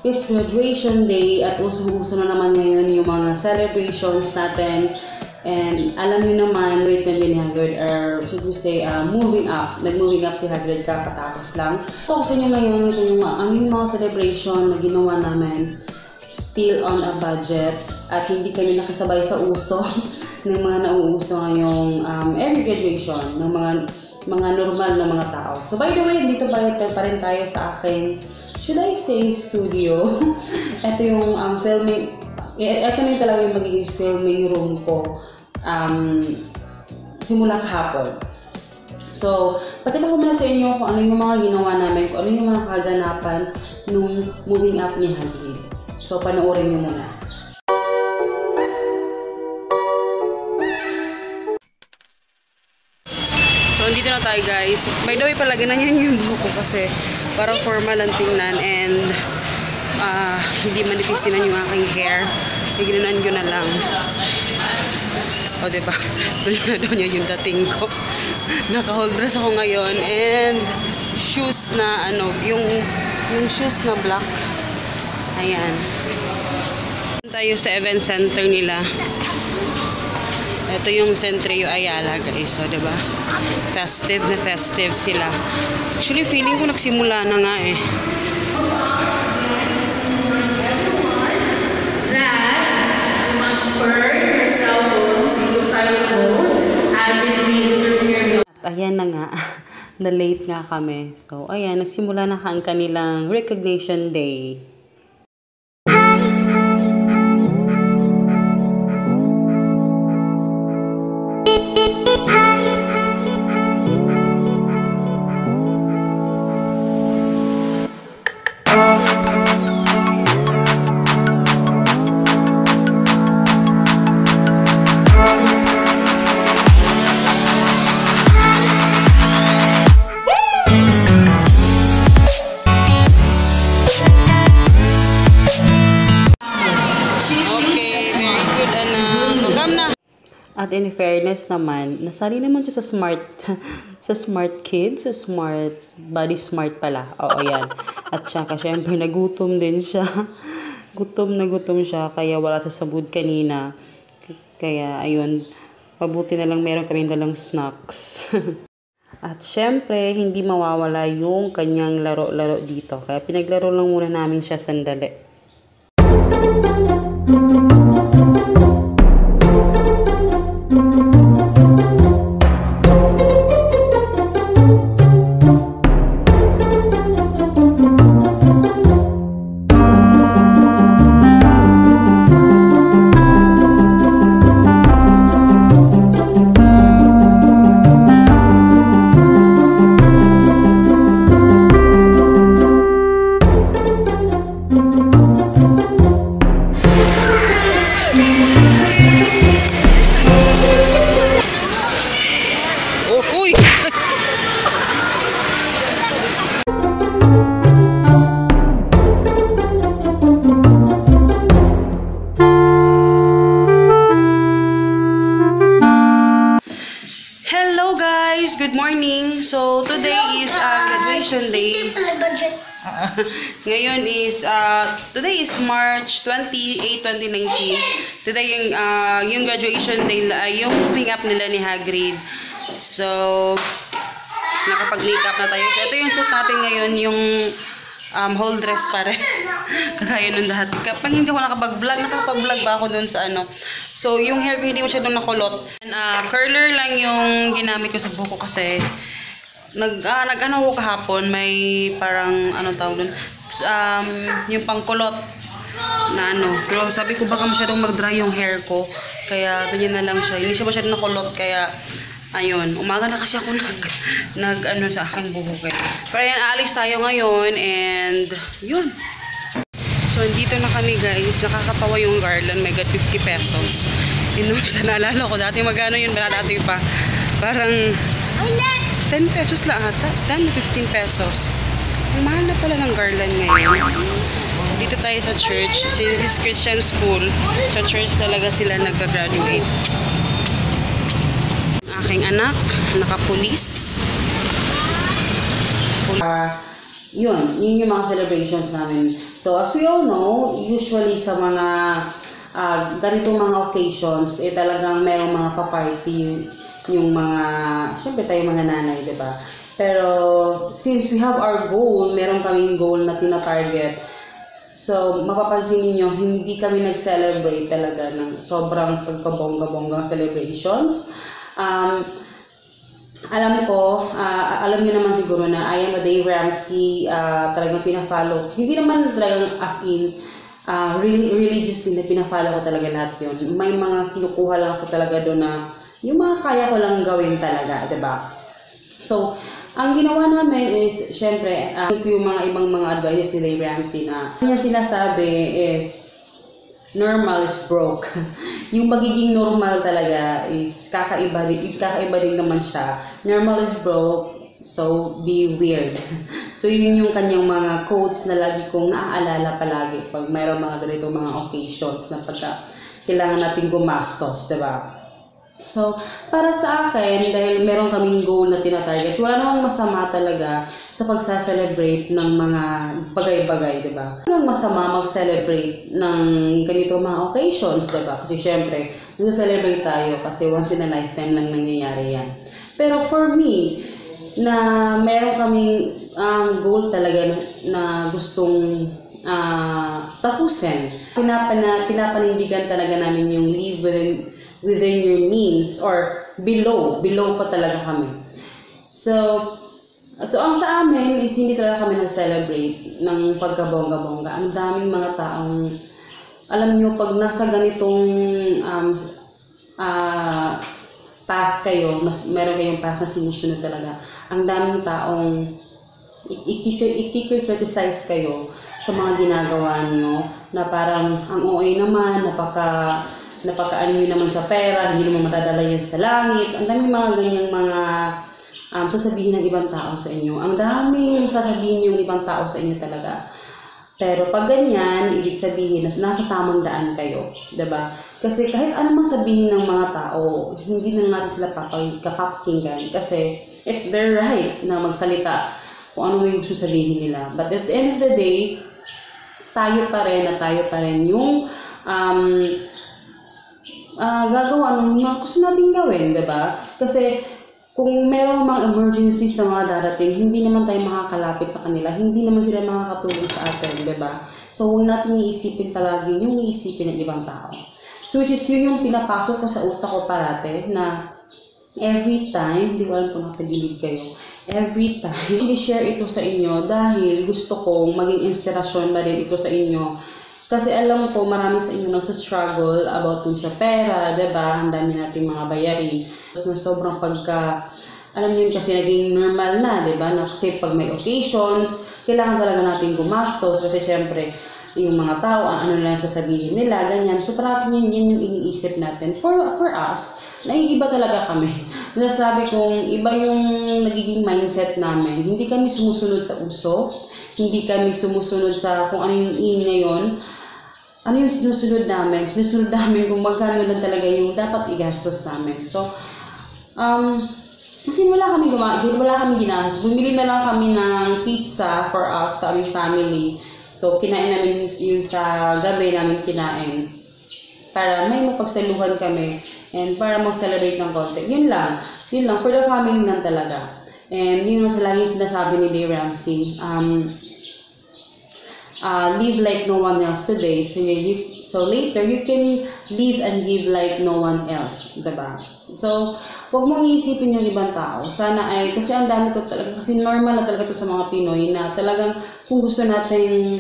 it's graduation day at uso-uso na naman ngayon yung mga celebrations natin. And alam niyo naman, wait na din ni Hagrid, or should we say, moving up. Nag-moving up si Hagrid kakatapos lang. So, sa inyo ngayon, ano yung mga celebration na ginawa namin, still on a budget, at hindi kami nakasabay sa uso ng mga nauuso ngayong every graduation ng mga normal na mga tao. So, by the way, dito pa rin tayo sa akin, should I say, studio. Ito yung filming, ito na talaga yung magiging filming room ko. Simula kahapon. So, patila ko muna sa inyo kung ano yung mga ginawa namin, kung ano yung mga kaganapan nung moving up ni Hagrid. So, panoorin nyo muna. So, dito na tayo guys. By the way, pala ganyan yung buhok ko kasi parang formal ang tingnan and hindi manifest din yung aking hair. Iginanan ko na lang. O, diba? Doon na daw niya yung dating ko. Naka-hold dress ako ngayon and shoes na yung shoes na black. Ayan. Tayo sa event center nila. Ito yung Centrio Ayala guys. O, diba? Festive na festive sila. Actually, feeling ko nagsimula na nga eh. At ayan na nga, na-late nga kami. So, ayan, nagsimula na ang kanilang recognition day. At in fairness naman, nasali naman siya sa smart kids, sa smart, body smart pala. Oo, yan. At saka, syempre, nagutom din siya. Gutom siya, kaya wala siya sa mood kanina. Kaya, ayun, pabuti na lang meron kami dalang snacks. At syempre, hindi mawawala yung kanyang laro-laro dito. Kaya pinaglaro lang muna namin siya sandali. Good morning. So today is graduation day. Ngayon is today is March 28, 2019. Today yung graduation day, yung moving up nila ni Hagrid. So nakapag-makeup na tayo. Ito yung suit natin ngayon, yung whole dress pa rin. Kagaya nung lahat. Kapag hindi ko nakapag-vlog ba ako dun sa So, yung hair ko hindi masyadong nakulot. And, curler lang yung ginamit ko sa buhok ko kasi nag-ano ko kahapon, may parang, tawag dun, yung pangkulot na Pero sabi ko baka masyadong mag-dry yung hair ko. Kaya, ganyan na lang siya. Hindi siya masyadong nakulot, kaya, ayun, umaga na kasi ako nag sa aking buhok. Pero ayan, aalis tayo ngayon and yun. So, dito na kami guys. Nakakatawa yung garland. My God, 50 pesos. Yun sa naalala ko. Dati magano yun. Dati pa. Parang 10 pesos lang ata. 10-15 pesos. Ang mahal na pala ng garland ngayon. So, dito tayo sa church. Since this Christian school, sa church talaga sila nagka-graduate. Aking anak, nakapulis. yun yung mga celebrations namin. So, as we all know, usually sa mga ganitong mga occasions, talagang merong mga pa-party yung mga, syempre tayo mga nanay, diba? Pero, since we have our goal, meron kaming goal na tina-target. So, mapapansin niyo hindi kami nag-celebrate talaga ng sobrang pagkabongga-bonggang celebrations. Alam niyo naman siguro na I am a Dave Ramsey, talagang pina-follow. Hindi naman talagang as in, religiously na pina-follow ko talaga lahat yun. May mga kinukuha lang ako talaga doon na yung mga kaya ko lang gawin talaga, diba? So, ang ginawa namin is, syempre, yung mga ibang mga advice ni Dave Ramsey na yung sinasabi is, normal is broke. Yung magiging normal talaga is kakaiba din naman siya. Normal is broke, so be weird. So yun yung kanyang mga quotes na lagi kong naaalala palagi pag mayroong mga ganito mga occasions na pagka kailangan natin gumastos, diba? So, para sa akin, dahil meron kaming goal na tina-target, wala namang masama talaga sa pagsa-celebrate ng mga bagay-bagay, diba? Walang masama mag-celebrate ng ganito mga occasions, diba? Kasi syempre, nag-celebrate tayo kasi once in a lifetime lang nangyayari yan. Pero for me, na meron kaming goal talaga na gustong tapusin. Pinapanindigan talaga namin yung live within your means or below pa talaga kami. So ang sa amin is hindi talaga kami nag-celebrate ng pagkabongga-bongga. Ang daming mga taong, alam nyo, pag nasa ganitong path kayo, meron kayong path na sinusunod talaga, ang daming taong i-criticize kayo sa mga ginagawa nyo na parang ang OA naman, napakaano nyo naman sa pera, hindi naman matadala yan sa langit. Ang daming mga ganyang mga sasabihin ng ibang tao sa inyo. Ang daming sasabihin yung ibang tao sa inyo talaga. Pero pag ganyan, ibig sabihin na nasa tamang daan kayo. Diba? Kasi kahit ano man sabihin ng mga tao, hindi na natin sila kapapakinggan. Kasi it's their right na magsalita kung ano yung gusto sabihin nila. But at the end of the day, tayo pa rin yung gagawa ng mga gusto natin gawin, diba? Kasi kung merong mga emergencies na mga darating, hindi naman tayo makakalapit sa kanila, hindi naman sila makakatulong sa atin, diba? So, huwag natin iisipin palagi yung iisipin ng ibang tao. So, which is yun yung pinapasok ko sa utak ko parate na every time, di ko alam kung nakatagilid kayo, every time, i-share ito sa inyo dahil gusto kong maging inspirasyon na rin ito sa inyo. Kasi alam ko, marami sa inyo nagsastruggle about dun sa pera, diba? Ang dami nating mga bayarin. Tapos na sobrang alam niyo kasi naging normal na, diba? Na kasi pag may occasions, kailangan talaga natin gumastos. Kasi syempre, yung mga tao, ano lang sasabihin nila, ganyan. So parang yun yung iniisip natin. For us, naiiba talaga kami. Nasabi kong iba yung nagiging mindset namin. Hindi kami sumusunod sa uso. Hindi kami sumusunod sa kung ano yung in ngayon. Ano yung sinusunod namin? Sinusunod namin kung magkano lang talaga yung dapat igastos namin. So, kasi wala kami ginastos. Bumili na lang kami ng pizza for us sa aming family. So, kinain namin yung sa gabi namin kinain. Para may mapagsaluhan kami and para mag-celebrate ng konti. Yun lang. For the family lang talaga. And yun ang laging sinasabi ni Dave Ramsey. Live like no one else today. So later, you can live and give like no one else. Diba? So, huwag mong iisipin yung ibang tao. Sana ay, kasi ang dami ko talaga, kasi normal na talaga ito sa mga Pinoy na talagang kung gusto natin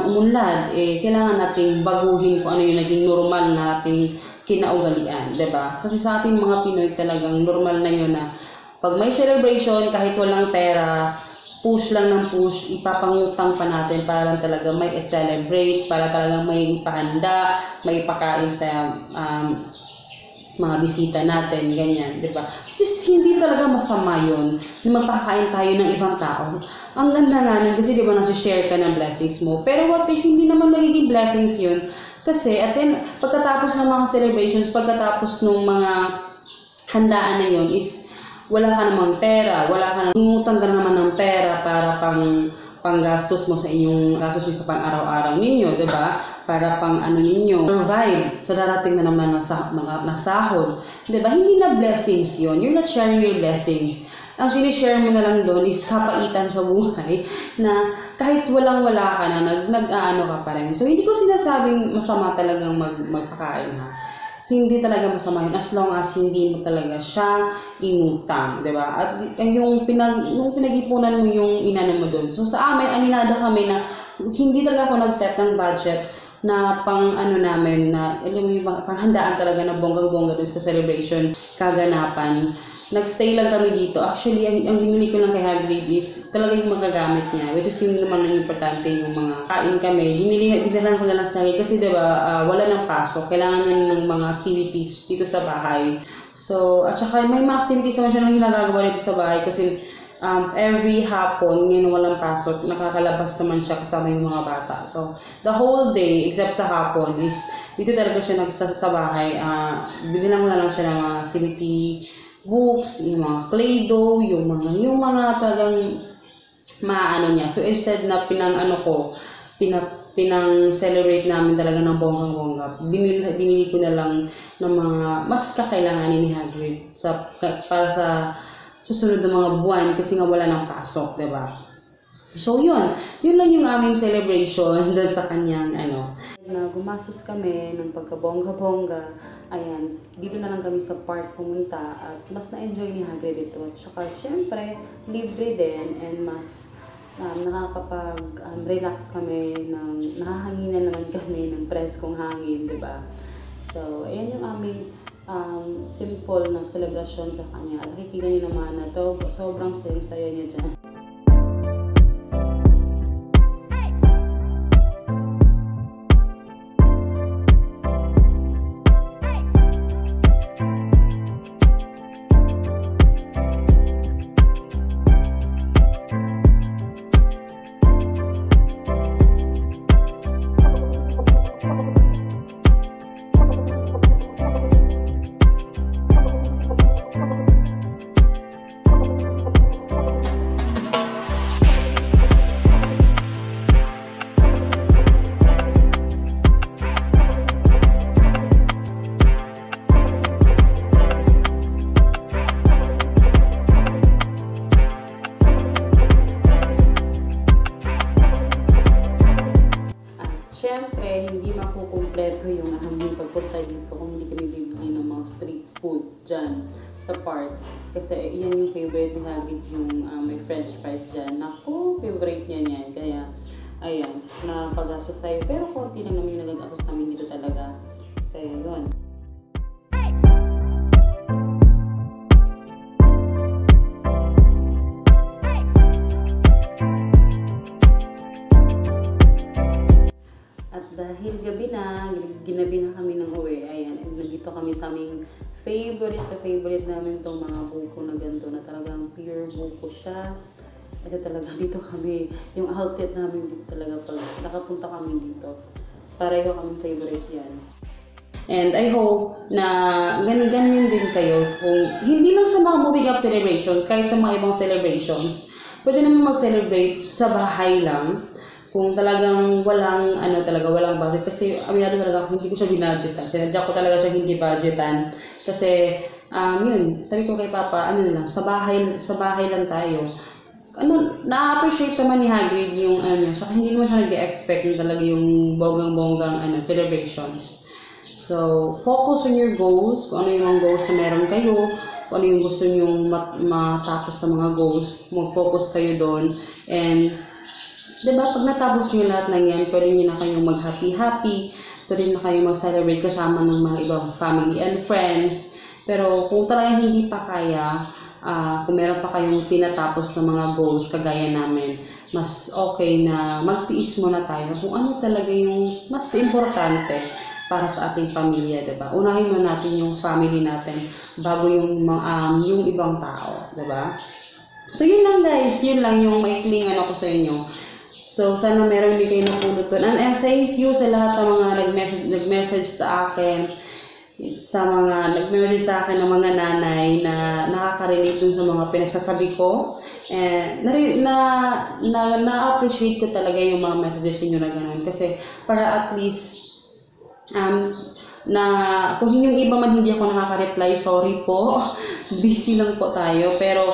umunlad, kailangan nating baguhin kung ano yung naging normal na nating kinaugalian. Diba? Kasi sa ating mga Pinoy talagang normal na yun na pag may celebration, kahit walang pera, push lang ng push, ipapangutang pa natin para lang talaga may celebrate, para talaga may ipahanda, may ipakain sa mga bisita natin, ganyan, di ba? Just hindi talaga masama yun na magpakain tayo ng ibang tao. Ang ganda nga nun kasi di ba nasi-share ka ng blessings mo. Pero what if hindi naman magiging blessings yun? Kasi at then, pagkatapos ng mga celebrations, pagkatapos ng mga handaan na yun is wala ka namang pera, ngutang ka naman ng pera para pang panggastos mo sa inyong gastos mo sa pang-araw-araw ninyo, 'di ba? Para pang ano ninyo, survive sa darating na naman na sahod. 'Di ba? Hindi na blessings 'yon. You're not sharing your blessings. Ang sinishare mo na lang doon is kapaitan sa buhay na kahit walang-wala ka na, nag-aano ka pa rin. So, hindi ko sinasabing masama talagang magpakain ha. Hindi talaga masama yun as long as hindi mo talaga siya inutang, di ba? At yung pinag-ipunan mo yung inano mo doon. So sa amin, aminado kami na hindi talaga ako nag-set ng budget na pang ano namin, na alam mo yung panghandaan talaga na bonggang-bongga doon sa celebration, kaganapan. Nagstay lang kami dito. Actually, ang binili ko lang kay Hagrid is talaga yung magagamit niya, which is yung naman ang importante, yung mga kain kami. Binilan ko na lang sa akin kasi diba, wala nang pasok. Kailangan niya ng mga activities dito sa bahay. So, at saka may mga activities naman siya lang ginagagawa dito sa bahay kasi every hapon, ngayon walang pasok, nakakalabas naman siya kasama yung mga bata. So, the whole day, except sa hapon, is dito talaga siya sa bahay. Binilan ko na lang siya ng mga activity books, yung mga Play-Doh, yung mga talagang maano niya. So instead na pinang-celebrate namin talaga ng bonggang-bongga, binili ko na lang ng mga mas kakailanganin ni Hagrid para sa susunod na mga buwan kasi nga wala nang pasok, 'di ba? So yun lang yung aming celebration doon sa kanyang na gumastos kami ng pagkabongga-bongga. Ayan, dito na lang kami sa park pumunta at mas na-enjoy ni Hagrid ito. At saka syempre, libre din and mas nakakapag-relax kami, nahahanginan naman kami ng preskong hangin, di ba? So, ayan yung aming simple na celebration sa kanya. At nakikita niyo naman na to, sobrang saya niya dyan. Siyempre, hindi makukumpleto yung aming pagpunta dito kung hindi kami bibili ng mga street food dyan sa park. Kasi yan yung favorite ni Hagrid, yung may french fries dyan. Naku, favorite niya yan. Kaya, ayan, napag-asos tayo. Pero konti lang naman yung nagag-asos namin dito talaga. Kaya yun. Dahil ginabi na kami ng uwi, ayan, and nandito kami sa aming favorite namin itong mga buko na ganito, na talagang pure buko siya. Ito talaga, dito kami, yung outfit namin dito talaga, pag nakapunta kami dito, pareho kami favorite yan. And I hope na ganyan din kayo, kung hindi lang sa mga moving up celebrations, kahit sa mga ibang celebrations, pwede naman mag-celebrate sa bahay lang. Kung talagang walang budget, kasi aminado talaga ako, hindi ko siya binudgetan. Sinadya ko talaga siya hindi budgetan. Kasi, yun, sabi ko kay Papa, sa bahay lang tayo. Na-appreciate naman ni Hagrid yung niya, saka hindi naman siya nag-expect na talaga yung bonggang-bonggang celebrations. So, focus on your goals, kung ano yung mga goals na meron kayo, kung ano yung gusto nyong matapos sa mga goals, mag-focus kayo doon, and diba, pag natapos nyo lahat ng yan, pwede nyo na kayong mag-happy-happy, pwede na kayong mag-celebrate kasama ng mga ibang family and friends. Pero kung talagang hindi pa kaya, kung meron pa kayong pinatapos ng mga goals kagaya namin, mas okay na magtiis muna tayo kung ano talaga yung mas importante para sa ating pamilya, diba? Unahin mo natin yung family natin bago yung ibang tao, diba? So yun lang guys, yun lang yung maikling ko sa inyo. So, sana meron din kayo napulot doon. And thank you sa lahat ng mga nag-message sa akin sa mga nag-message sa akin ng mga nanay na nakaka-relate dun sa mga pinagsasabi ko. And na-appreciate ko talaga yung mga messages niyo na ganun. Kasi para at least na kung yung iba man hindi ako nakaka-reply, sorry po. Busy lang po tayo. Pero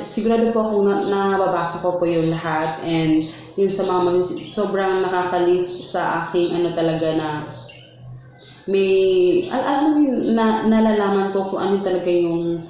sigurado po akong nababasa ko po yung lahat. And yung sa mga sobrang nakaka-lift sa aking talaga na may nalalaman ko kung ano talaga yung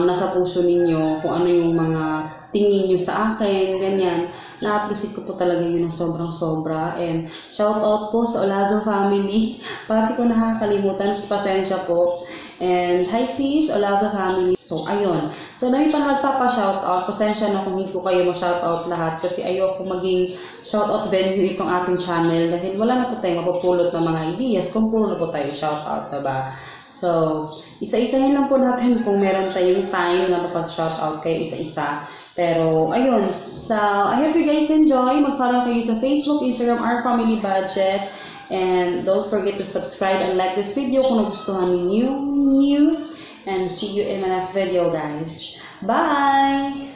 nasa puso ninyo, kung ano yung mga tingin nyo sa akin, ganyan. Na-appreciate ko po talaga yun ng sobrang-sobra. And shout out po sa Olazo family. Pati ko nakakalimutan, pasensya po. And hi sis, Olazo family. So ayun. So dami pa nagpapa-shout out. Pasensya na kung hindi ko kayo ma-shout out lahat kasi ayoko maging shout out venue itong ating channel dahil wala na po tayong mapupulot ng mga ideas kung puro na po tayo shout out, diba? So, isa-isahin lang po natin kung meron tayong time na mapag-shoutout kayo isa-isa. Pero, ayun. So, I hope you guys enjoy. Mag-follow kayo sa Facebook, Instagram, Our Family Budget. And don't forget to subscribe and like this video kung nagustuhan ninyo. And see you in my next video, guys. Bye!